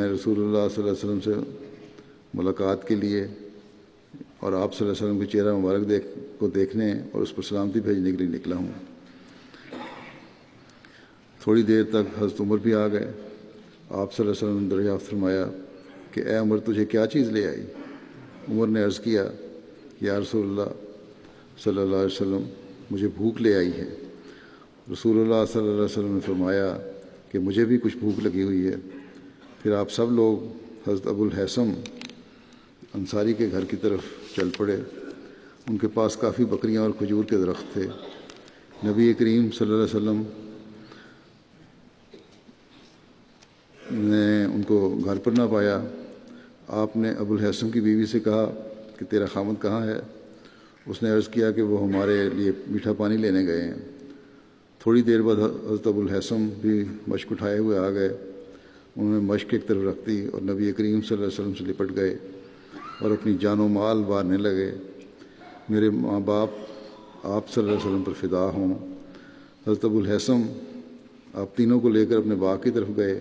رسول اللہ صلی اللہ علیہ وسلم سے ملاقات کے لیے اور آپ صلی اللہ علیہ وسلم کے چہرہ مبارک کو دیکھنے اور اس پر سلامتی بھیجنے کے لیے نکلا ہوں. تھوڑی دیر تک حضرت عمر بھی آ گئے. آپ صلی اللہ علیہ وسلم نے دریافت فرمایا کہ اے عمر تجھے کیا چیز لے آئی. عمر نے عرض کیا یا رسول اللہ صلی اللہ علیہ وسلم مجھے بھوک لے آئی ہے. رسول اللہ صلی اللہ علیہ وسلم نے فرمایا کہ مجھے بھی کچھ بھوک لگی ہوئی ہے. پھر آپ سب لوگ حضرت ابو الحسم انصاری کے گھر کی طرف چل پڑے. ان کے پاس کافی بکریاں اور کھجور کے درخت تھے. نبی کریم صلی اللہ علیہ وسلم نے ان کو گھر پر نہ پایا. آپ نے ابو الحسم کی بیوی سے کہا کہ تیرا خامد کہاں ہے؟ اس نے عرض کیا کہ وہ ہمارے لیے میٹھا پانی لینے گئے ہیں. تھوڑی دیر بعد حضرت ابو الحسم بھی مشک اٹھائے ہوئے آ گئے. انہوں نے مشک ایک طرف رکھ دی اور نبی کریم صلی اللہ علیہ وسلم سے لپٹ گئے اور اپنی جان و مال وارنے لگے. میرے ماں باپ آپ صلی اللہ علیہ وسلم پر فدا ہوں. حضرت ابو الحسم آپ تینوں کو لے کر اپنے باغ کی طرف گئے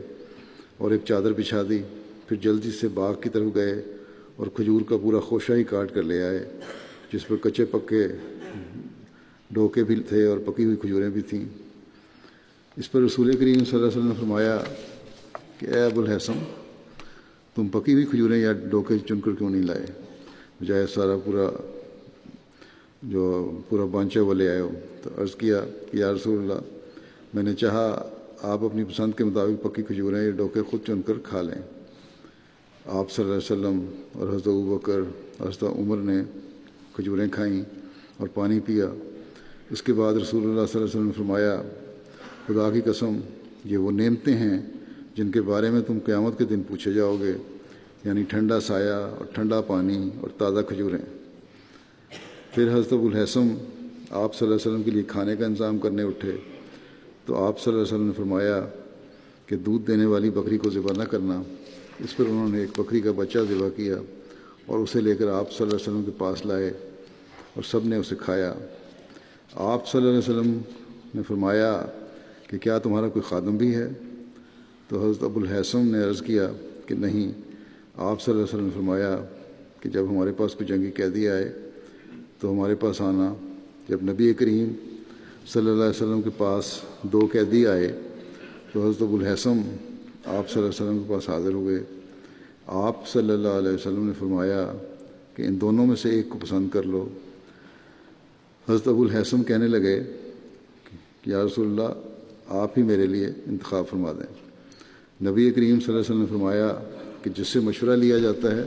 اور ایک چادر بچھا دی. پھر جلدی سے باغ کی طرف گئے اور کھجور کا پورا خوشہ ہی کاٹ کر لے آئے جس پر کچے پکے ڈوکے بھی تھے اور پکی ہوئی کھجوریں بھی تھیں. اس پر رسول کریم صلی اللہ علیہ وسلم نے فرمایا کہ اے ابو الحسم تم پکی ہوئی کھجوریں یا ڈوکے چن کر کیوں نہیں لائے، بجائے سارا پورا بانچا وہ لے آئے ہو. تو عرض کیا کہ یا رسول اللہ میں نے چاہا آپ اپنی پسند کے مطابق پکی کھجوریں یا ڈوکے خود چن کر کھا لیں. آپ صلی اللہ علیہ وسلم اور حضرت ابو بکر حضرت عمر نے کھجوریں کھائیں اور پانی پیا. اس کے بعد رسول اللہ صلی اللہ علیہ وسلم نے فرمایا خدا کی قسم یہ وہ نعمتیں ہیں جن کے بارے میں تم قیامت کے دن پوچھے جاؤ گے، یعنی ٹھنڈا سایہ اور ٹھنڈا پانی اور تازہ کھجوریں. پھر حضرت ابو الحسم آپ صلی اللہ علیہ وسلم کے لیے کھانے کا انتظام کرنے اٹھے تو آپ صلی اللہ علیہ وسلم نے فرمایا کہ دودھ دینے والی بکری کو ذبح نہ کرنا. اس پر انہوں نے ایک بکری کا بچہ ذبح کیا اور اسے لے کر آپ صلی اللہ علیہ وسلم کے پاس لائے اور سب نے اسے کھایا. آپ صلی اللہ علیہ وسلم نے فرمایا کہ کیا تمہارا کوئی خادم بھی ہے؟ تو حضرت ابو الحسم نے عرض کیا کہ نہیں. آپ صلی اللہ علیہ وسلم نے فرمایا کہ جب ہمارے پاس کوئی جنگی قیدی آئے تو ہمارے پاس آنا. جب نبی کریم صلی اللہ علیہ وسلم کے پاس 2 قیدی آئے تو حضرت ابو الحسم آپ صلی اللہ علیہ وسلم کے پاس حاضر ہوئے. آپ صلی اللہ علیہ وسلم نے فرمایا کہ ان دونوں میں سے ایک کو پسند کر لو. حضرت ابو الحسم کہنے لگے کہ یا رسول اللہ آپ ہی میرے لیے انتخاب فرما دیں. نبی کریم صلی اللہ علیہ وسلم نے فرمایا کہ جس سے مشورہ لیا جاتا ہے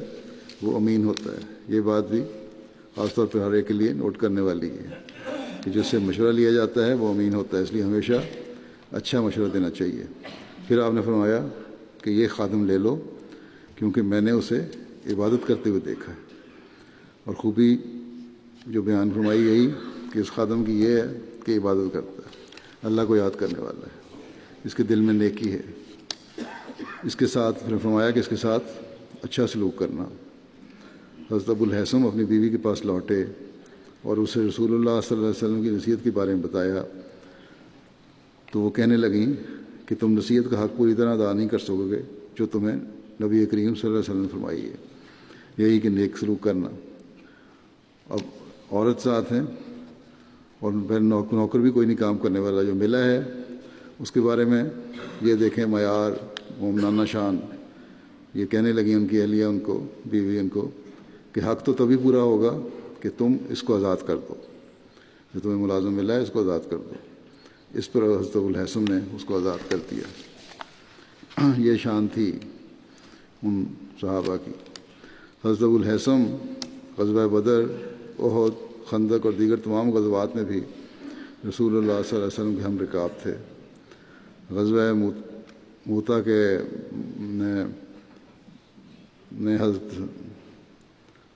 وہ امین ہوتا ہے. یہ بات بھی خاص طور پر ہر ایک کے لیے نوٹ کرنے والی ہے کہ جس سے مشورہ لیا جاتا ہے وہ امین ہوتا ہے، اس لیے ہمیشہ اچھا مشورہ دینا چاہیے. پھر آپ نے فرمایا کہ یہ خادم لے لو کیونکہ میں نے اسے عبادت کرتے ہوئے دیکھا ہے. اور خوبی جو بیان فرمائی یہی کہ اس خادم کی یہ ہے کہ عبادت کرتا ہے، اللہ کو یاد کرنے والا ہے، اس کے دل میں نیکی ہے. اس کے ساتھ پھر فرمایا کہ اس کے ساتھ اچھا سلوک کرنا. حضرت ابو الحسم اپنی بیوی کے پاس لوٹے اور اسے رسول اللہ صلی اللہ علیہ وسلم کی نصیحت کے بارے میں بتایا تو وہ کہنے لگیں کہ تم نصیحت کا حق پوری طرح ادا نہیں کر سکو گے جو تمہیں نبی کریم صلی اللہ علیہ وسلم نے فرمائی ہے، یہی کہ نیک سلوک کرنا. اب عورت ساتھ ہیں اور پھر نوکر بھی کوئی نہیں کام کرنے والا جو ملا ہے اس کے بارے میں یہ دیکھیں معیار مومنانہ شان. یہ کہنے لگی ان کی اہلیہ ان کو، بیوی ان کو، کہ حق تو تبھی پورا ہوگا کہ تم اس کو آزاد کر دو، جو تمہیں ملازم ملا ہے اس کو آزاد کر دو. اس پر حضرت ابو الحسم نے اس کو آزاد کر دیا. یہ شان تھی ان صحابہ کی. حضرت ابو الحسم غزوہ بدر، احد، خندق اور دیگر تمام غزوات میں بھی رسول اللہ صلی اللہ علیہ وسلم کے ہم رکاب تھے. غزوہ موتا کے نے حضرت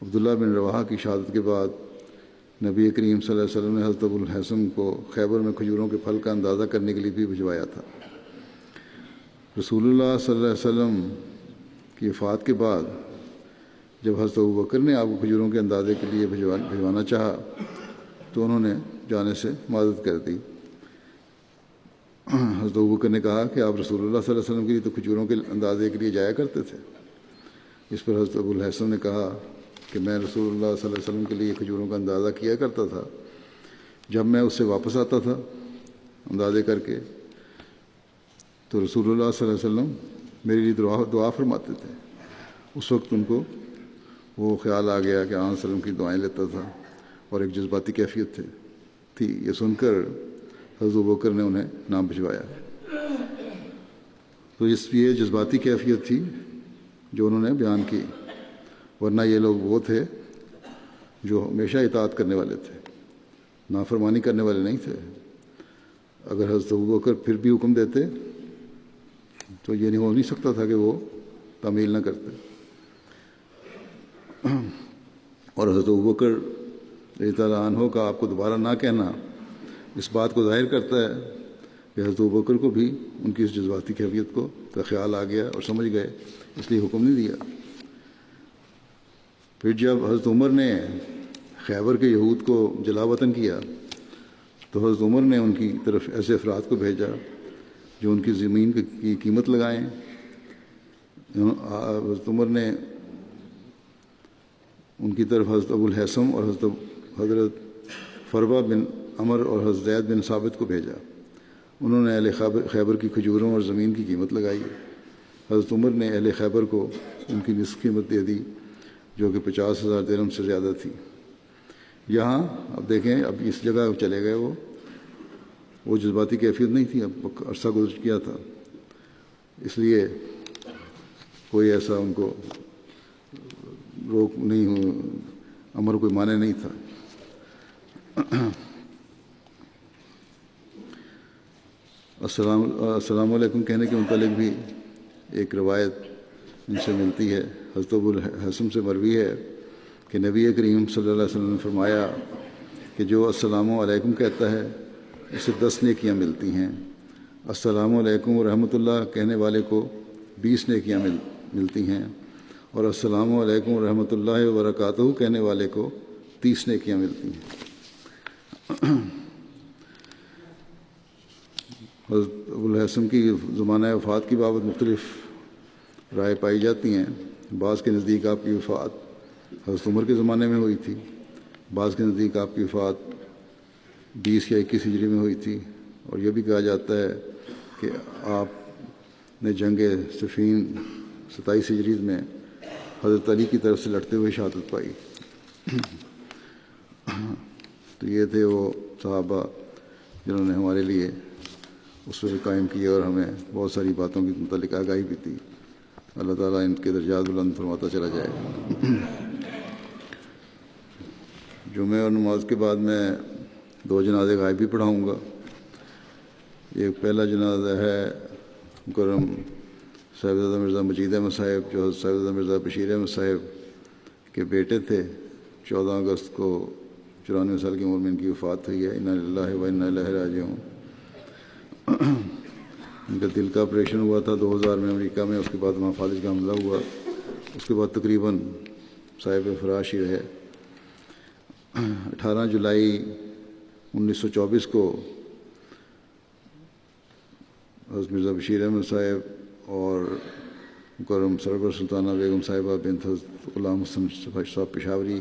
عبداللہ بن رواحہ کی شہادت کے بعد نبی کریم صلی اللہ علیہ وسلم نے حضرت ابو الحسم کو خیبر میں کھجوروں کے پھل کا اندازہ کرنے کے لیے بھی بھجوایا تھا. رسول اللہ صلی اللہ علیہ وسلم کی وفات کے بعد جب حضرت ابوبکر نے آپ کو کھجوروں کے اندازے کے لیے بھجوانا چاہا تو انہوں نے جانے سے معذرت کر دی۔ حضرت ابوبکر نے کہا کہ آپ رسول اللہ صلی اللہ علیہ وسلم کے لیے تو کھجوروں کے اندازے کے لیے جایا کرتے تھے۔ اس پر حضرت ابو الحسن نے کہا کہ میں رسول اللہ صلی اللہ علیہ وسلم کے لیے کھجوروں کا اندازہ کیا کرتا تھا، جب میں اس سے واپس آتا تھا اندازے کر کے تو رسول اللہ صلی اللہ علیہ وسلم میرے لیے دعا فرماتے تھے۔ اس وقت ان کو وہ خیال آ گیا کہ آن وسلم کی دعائیں لیتا تھا اور ایک جذباتی کیفیت تھی۔ یہ سن کر حضرت ابوبکر نے انہیں نام بھجوایا۔ تو اس لیے جذباتی کیفیت تھی جو انہوں نے بیان کی، ورنہ یہ لوگ وہ تھے جو ہمیشہ اطاعت کرنے والے تھے، نافرمانی کرنے والے نہیں تھے۔ اگر حضرت ابوبکر پھر بھی حکم دیتے تو یہ نہیں ہو نہیں سکتا تھا کہ وہ تعمیل نہ کرتے۔ اور حضرت ابوبکر رضی اللہ عنہ کا آپ کو دوبارہ نہ کہنا اس بات کو ظاہر کرتا ہے کہ حضرت ابوبکر کو بھی ان کی اس جذباتی کیفیت کا خیال آ گیا اور سمجھ گئے، اس لیے حکم نہیں دیا۔ پھر جب حضرت عمر نے خیبر کے یہود کو جلا وطن کیا تو حضرت عمر نے ان کی طرف ایسے افراد کو بھیجا جو ان کی زمین کی قیمت لگائیں۔ حضرت عمر نے ان کی طرف حضرت ابو الحسن اور حضرت فروا بن عمر اور حضرت زید بن ثابت کو بھیجا۔ انہوں نے اہل خیبر کی کھجوروں اور زمین کی قیمت لگائی۔ حضرت عمر نے اہل خیبر کو ان کی نصف قیمت دے دی جو کہ 50,000 درہم سے زیادہ تھی۔ یہاں اب دیکھیں، اب اس جگہ چلے گئے، وہ جذباتی کیفیت نہیں تھی، اب عرصہ گزر کیا تھا، اس لیے کوئی ایسا ان کو روک نہیں، امر کوئی معنی نہیں تھا۔ السلام علیکم کہنے کے متعلق بھی ایک روایت ان سے ملتی ہے۔ حضرت ابو الحسن سے مروی ہے کہ نبی کریم صلی اللہ علیہ وسلم نے فرمایا کہ جو السلام علیکم کہتا ہے اسے 10 نیکیاں ملتی ہیں، السلام علیکم ورحمۃ اللہ کہنے والے کو 20 نیکیاں ملتی ہیں، اور السلام علیکم ورحمۃ اللہ وبرکاتہ کہنے والے کو 30 نیکیاں ملتی ہیں۔ حضرت ابو الحسن کی زمانہ وفات کی بابت مختلف رائے پائی جاتی ہیں۔ بعض کے نزدیک آپ کی وفات حضرت عمر کے زمانے میں ہوئی تھی، بعض کے نزدیک آپ کی وفات 20 یا 21 ہجری میں ہوئی تھی، اور یہ بھی کہا جاتا ہے کہ آپ نے جنگ صفین 27 ہجری میں حضرت علی کی طرف سے لڑتے ہوئے شہادت پائی۔ تو یہ تھے وہ صحابہ جنہوں نے ہمارے لیے اسوہ قائم کیا اور ہمیں بہت ساری باتوں کی متعلق آگاہی بھی دی۔ اللہ تعالیٰ ان کے درجات بلند فرماتا چلا جائے۔ جمعہ اور نماز کے بعد میں 2 جنازے غائب بھی پڑھاؤں گا۔ ایک پہلا جنازہ ہے مکرم صاحبزادہ مرزا مجید احمد صاحب، جو حضرت صاحبزادہ مرزا بشیر احمد صاحب کے بیٹے تھے۔ 14 اگست کو 94 سال کی عمر میں ان کی وفات ہوئی ہے۔ انا للہ و انا الیہ راجعون۔ ان کا دل کا آپریشن ہوا تھا 2000 میں امریکہ میں، اس کے بعد وہاں فالج کا حملہ ہوا، اس کے بعد تقریباً صاحب فراش ہی رہے۔ 18 جولائی 1924 کو حضرت مرزا بشیر احمد صاحب اور مکرم سرور سلطانہ بیگم صاحبہ بنت حضرت غلام حسن صاحب پشاوری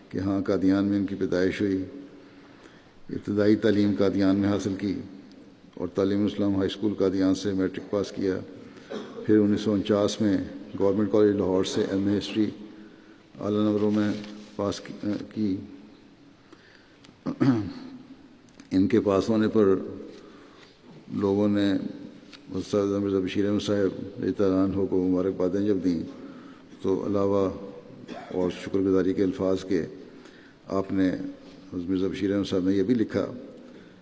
کے ہاں قادیان میں ان کی پیدائش ہوئی۔ ابتدائی تعلیم قادیان میں حاصل کی اور تعلیم الاسلام ہائی اسکول قادیان سے میٹرک پاس کیا۔ پھر 1949 میں گورنمنٹ کالج لاہور سے ایم اے ہسٹری اعلیٰ نمبروں میں پاس کی۔ ان کے پاس ہونے پر لوگوں نے حضرت مرزا بشیر احمد صاحب رضی اللہ عنہ کو مبارکبادیں جب دیں تو علاوہ اور شکر گزاری کے الفاظ کے آپ نے حضرت مرزا بشیر احمد صاحب نے یہ بھی لکھا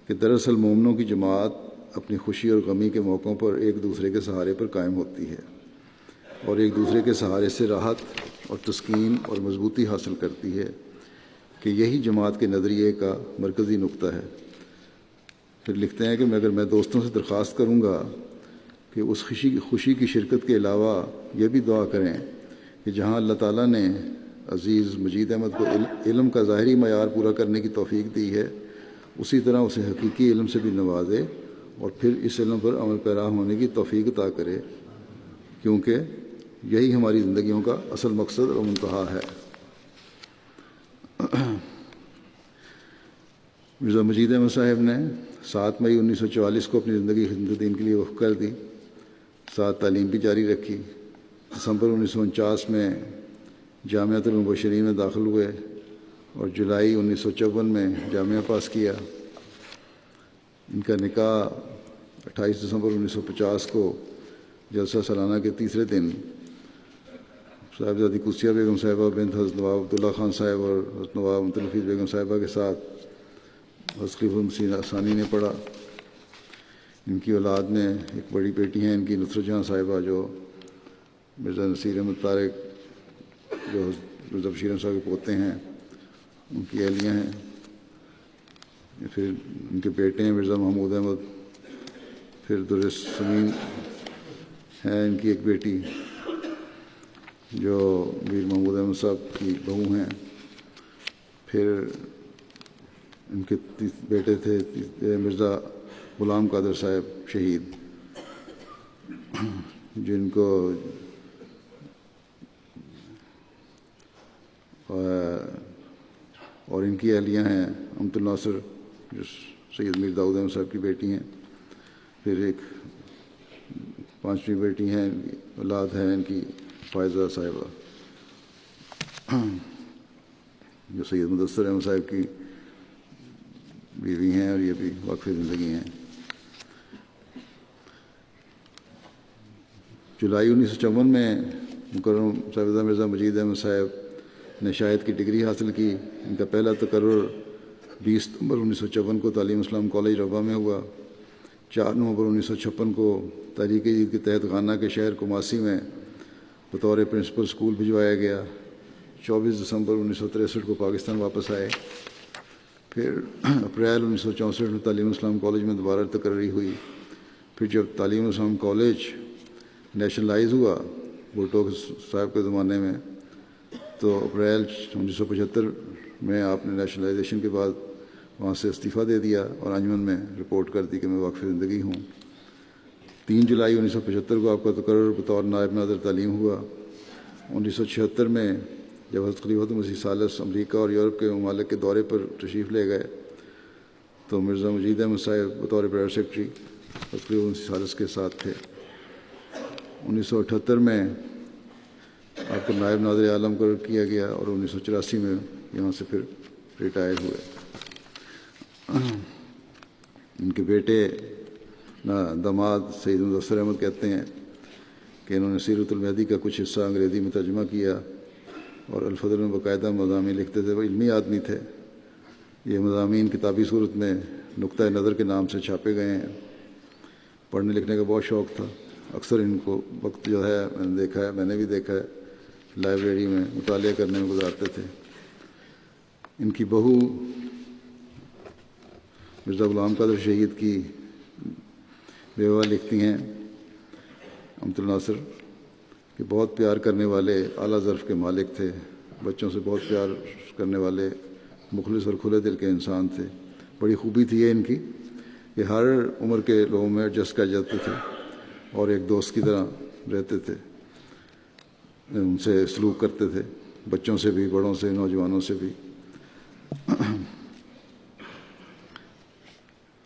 کہ دراصل مومنوں کی جماعت اپنی خوشی اور غمی کے موقعوں پر ایک دوسرے کے سہارے پر قائم ہوتی ہے اور ایک دوسرے کے سہارے سے راحت اور تسکین اور مضبوطی حاصل کرتی ہے کہ یہی جماعت کے نظریے کا مرکزی نقطہ ہے۔ پھر لکھتے ہیں کہ اگر میں دوستوں سے درخواست کروں گا کہ اس خوشی کی شرکت کے علاوہ یہ بھی دعا کریں کہ جہاں اللہ تعالیٰ نے عزیز مجید احمد کو علم کا ظاہری معیار پورا کرنے کی توفیق دی ہے، اسی طرح اسے حقیقی علم سے بھی نوازے اور پھر اس علم پر عمل پیرا ہونے کی توفیق عطا کرے، کیونکہ یہی ہماری زندگیوں کا اصل مقصد اور منتہا ہے۔ مرزا مجید احمد صاحب نے 7 مئی 1944 کو اپنی زندگی خدمت دین کے لیے وقف کر دی، ساتھ تعلیم بھی جاری رکھی۔ دسمبر 1949 میں جامعۃ المبشرین میں داخل ہوئے اور جولائی 1954 میں جامعہ پاس کیا۔ ان کا نکاح 28 دسمبر 1950 کو جلسہ سالانہ کے تیسرے دن صاحبزادی قدسیہ بیگم صاحبہ بنت حضرت نواب عبداللہ خان صاحب اور حضرت نواب مطلفیض بیگم صاحبہ کے ساتھ حضرت خلیفہ مسیح ثانی نے پڑھا۔ ان کی اولاد میں ایک بڑی بیٹی ہیں ان کی نصرت جہاں صاحبہ، جو مرزا نصیر احمد طارق جو مرزا بشیر احمد صاحب کے پوتے ہیں، ان کی اہلیہ ہیں۔ پھر ان کے بیٹے ہیں مرزا محمود احمد، پھر درسمین ہے ان کی ایک بیٹی جو میر محمود احمد صاحب کی بہو ہیں۔ پھر ان کے بیٹے تھے مرزا غلام قادر صاحب شہید، جن کو اور ان کی اہلیہ ہیں امت الناصر جو سید میر داؤد احمد صاحب کی بیٹی ہیں۔ پھر ایک 5ویں بیٹی ہیں اولاد ہے ان کی فائزہ صاحبہ جو سید مدثر احمد صاحب کی بیوی ہیں، اور یہ بھی وقف زندگی ہیں۔ جولائی 1954 میں مکرم صاحبزادہ مرزا مجید احمد صاحب نے شاہد کی ڈگری حاصل کی۔ ان کا پہلا تقرر 20 ستمبر 1954 کو تعلیم اسلام کالج ربا میں ہوا۔ 4 نومبر 1956 کو تحریک جدید کے تحت غانا کے شہر کماسی میں بطور پرنسپل اسکول بھجوایا گیا۔ 24 دسمبر 1963 کو پاکستان واپس آئے۔ پھر اپریل 1964 میں تعلیم اسلام کالج میں دوبارہ تقرری ہوئی۔ پھر جب تعلیم اسلام کالج نیشنلائز ہوا بھٹو صاحب کے زمانے میں، تو اپریل 1975 میں آپ نے نیشنلائزیشن کے بعد وہاں سے استعفیٰ دے دیا اور انجمن میں رپورٹ کر دی کہ میں وقف زندگی ہوں۔ 3 جولائی 1975 کو آپ کا تقرر بطور نائب ناظر تعلیم ہوا۔ 1976 میں جب حضرت خلیفۃ مسیح ثالث امریکہ اور یورپ کے ممالک کے دورے پر تشریف لے گئے تو مرزا مجید احمد صاحب بطور پرائیویٹ سیکرٹری حضرت خلیفۃ مسیح ثالث کے ساتھ تھے۔ 1978 میں آپ کو نائب ناظر عالم مقرر کیا گیا اور 1984 میں یہاں سے پھر ریٹائر ہوئے۔ ان کے بیٹے داماد سید مدثر احمد کہتے ہیں کہ انہوں نے سیرت المہدی کا کچھ حصہ انگریزی میں ترجمہ کیا اور الفضل میں باقاعدہ مضامین لکھتے تھے۔ وہ علمی آدمی تھے۔ یہ مضامین کتابی صورت میں نقطۂ نظر کے نام سے چھاپے گئے ہیں۔ پڑھنے لکھنے کا بہت شوق تھا۔ اکثر ان کو وقت جو ہے میں نے بھی دیکھا ہے لائبریری میں مطالعہ کرنے میں گزارتے تھے۔ ان کی بہو مرزا غلام قادر شہید کی بیوہ لکھتی ہیں امت الناصر کہ بہت پیار کرنے والے اعلیٰ ظرف کے مالک تھے، بچوں سے بہت پیار کرنے والے مخلص اور کھلے دل کے انسان تھے۔ بڑی خوبی تھی یہ ان کی کہ ہر عمر کے لوگوں میں ایڈجسٹ کر جاتے تھے اور ایک دوست کی طرح رہتے تھے، ان سے سلوک کرتے تھے، بچوں سے بھی، بڑوں سے، نوجوانوں سے بھی۔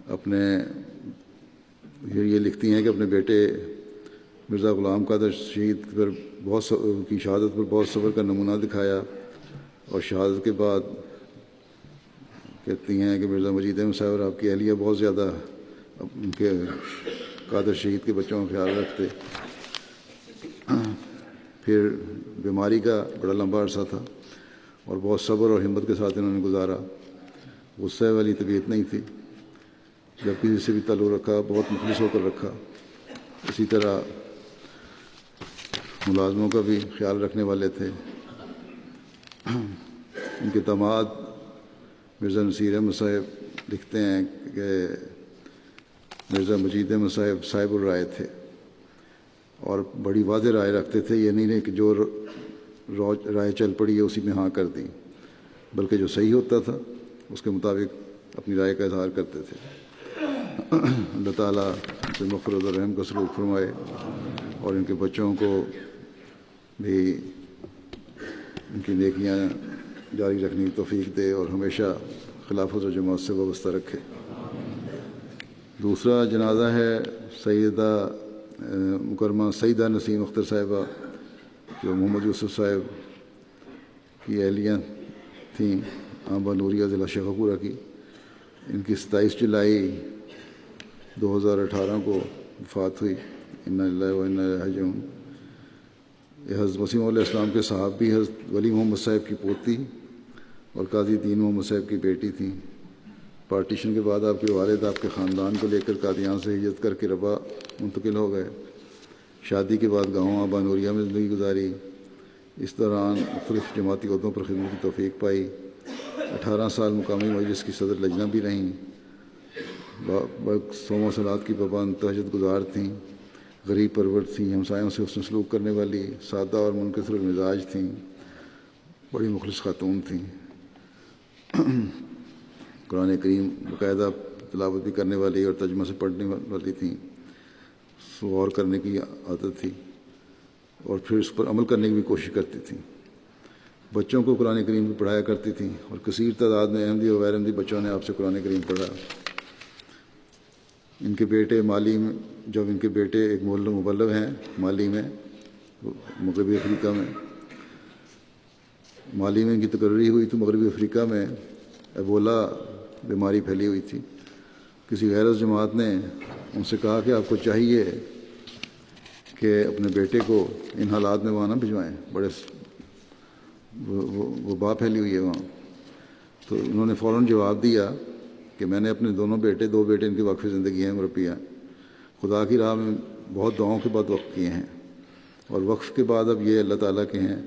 اپنے یہ لکھتی ہیں کہ اپنے بیٹے مرزا غلام قادر شہید پر کی شہادت پر بہت صبر کا نمونہ دکھایا، اور شہادت کے بعد کہتی ہیں کہ مرزا مجید احمد صاحب اور آپ کی اہلیہ بہت زیادہ ان کے قادر شہید کے بچوں کا خیال رکھتے۔ پھر بیماری کا بڑا لمبا عرصہ تھا اور بہت صبر اور ہمت کے ساتھ انہوں نے گزارا۔ غصے والی طبیعت نہیں تھی، جب کسی سے بھی تعلق رکھا بہت مخلص ہو کر رکھا۔ اسی طرح ملازموں کا بھی خیال رکھنے والے تھے۔ ان کے داماد مرزا نصیر احمد صاحب لکھتے ہیں کہ مرزا مجید احمد صاحب صاحب الرائے تھے، اور بڑی واضح رائے رکھتے تھے. یہ نہیں کہ جو رائے چل پڑی ہے اسی میں ہاں کر دی، بلکہ جو صحیح ہوتا تھا اس کے مطابق اپنی رائے کا اظہار کرتے تھے. اللہ تعالیٰ سے مغفرت اور رحم کا سلوک فرمائے اور ان کے بچوں کو بھی ان کی نیکیاں جاری رکھنے کی توفیق دے اور ہمیشہ خلافت و جماعت سے وابستہ رکھے. دوسرا جنازہ ہے سیدہ مکرمہ سیدہ نسیم اختر صاحبہ، جو محمد یوسف صاحب کی اہلیہ تھیں، آنبا نوریہ ضلع شیخوپورہ کی. ان کی 27 جولائی 2018 کو وفات ہوئی. انا للہ و انا الیہ راجعون. یہ حضرت مسیح علیہ السلام کے صحابی حضرت ولی محمد صاحب کی پوتی اور قاضی دین محمد صاحب کی بیٹی تھیں. پارٹیشن کے بعد آپ کے والد آپ کے خاندان کو لے کر قادیان سے ہجرت کر کے ربا منتقل ہو گئے. شادی کے بعد گاؤں آبا نوریہ میں زندگی گزاری. اس دوران مختلف جماعتی عہدوں پر خدمت کی توفیق پائی. 18 سال مقامی مجلس کی صدر لجنہ بھی رہیں. صوم و صلات کی پابند تہجد گزار تھیں. غریب پرور تھیں. ہمسایوں سے حسن سلوک کرنے والی، سادہ اور منکسر المزاج تھیں. بڑی مخلص خاتون تھیں. قرآن کریم باقاعدہ تلاوت بھی کرنے والی اور ترجمہ سے پڑھنے والی تھیں. غور کرنے کی عادت تھی اور پھر اس پر عمل کرنے کی بھی کوشش کرتی تھیں. بچوں کو قرآن کریم بھی پڑھایا کرتی تھیں اور کثیر تعداد میں احمدی اور غیر احمدی بچوں نے آپ سے قرآن کریم پڑھا. ان کے بیٹے مالی میں، جب ان کے بیٹے ایک مبلغ ہیں مالی میں، مغربی افریقہ میں، مالی میں ان کی تقرری ہوئی تو مغربی افریقہ میں ایبولا بیماری پھیلی ہوئی تھی. کسی غیر جماعت نے ان سے کہا کہ آپ کو چاہیے کہ اپنے بیٹے کو ان حالات میں وہاں نہ بھجوائیں، بڑے وبا پھیلی ہوئی ہے وہاں. تو انہوں نے فوراً جواب دیا کہ میں نے اپنے دو بیٹے ان کی وقف زندگی ہیں، مربی ہیں، خدا کی راہ میں بہت دعاؤں کے بعد وقف کیے ہیں اور وقف کے بعد اب یہ اللہ تعالیٰ کے ہیں.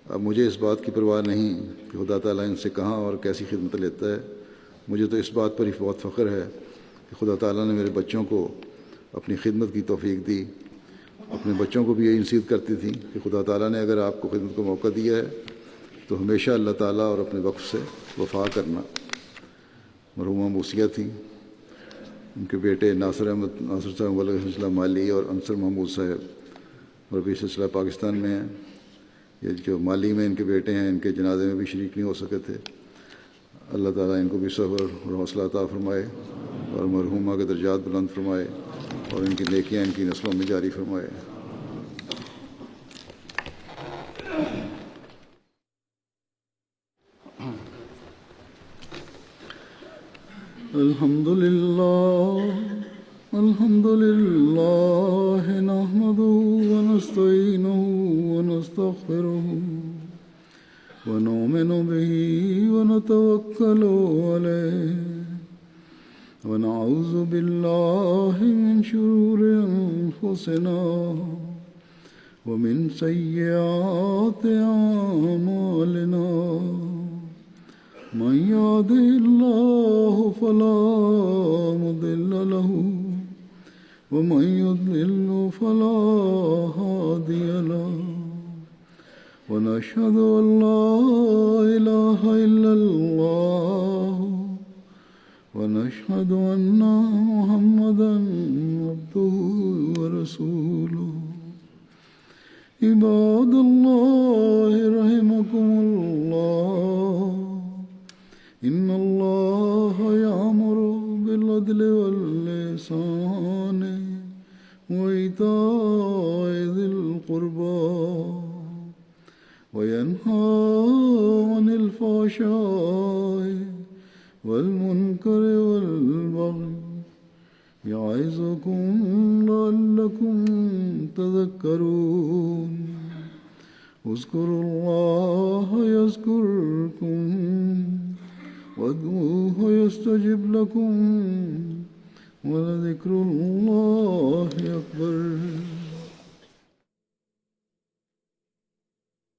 اب مجھے اس بات کی پرواہ نہیں کہ خدا تعالیٰ ان سے کہاں اور کیسی خدمت لیتا ہے. مجھے تو اس بات پر ہی بہت فخر ہے کہ خدا تعالیٰ نے میرے بچوں کو اپنی خدمت کی توفیق دی. اپنے بچوں کو بھی یہی نصیحت کرتی تھی کہ خدا تعالیٰ نے اگر آپ کو خدمت کا موقع دیا ہے تو ہمیشہ اللہ تعالیٰ اور اپنے وقف سے وفا کرنا. مرحومہ موسیہ تھیں. ان کے بیٹے ناصر صاحب مبلغ سلسلہ مالی اور انصر محمود صاحب مربی سلسلہ پاکستان میں ہیں. یہ جو مالی میں ان کے بیٹے ہیں، ان کے جنازے میں بھی شریک نہیں ہو سکے تھے. اللہ تعالیٰ ان کو بھی صبر اور حوصلہ عطا فرمائے اور مرحومہ کے درجات بلند فرمائے اور ان کی نیکیاں ان کی نسلوں میں جاری فرمائے. الحمد لله نحمده ونستعينه ونستغفره ونؤمن به ونتوكل عليه ونعوذ بالله من شرور أنفسنا ومن سيئات أعمالنا. من يهده الله فلا مضل له ومن يضلل فلا هادي له. ونشهد أن لا إله إلا الله ونشهد أن محمدا عبده ورسوله. عباد الله رحمكم الله، إن الله يأمر بالعدل والإحسان وإيتاء ذي القربى وينهى عن الفحشاء والمنكر والبغي يعظكم لعلكم تذكرون. اذكروا الله يذكركم وادعوه يستجب لكم ولذكر الله أكبر.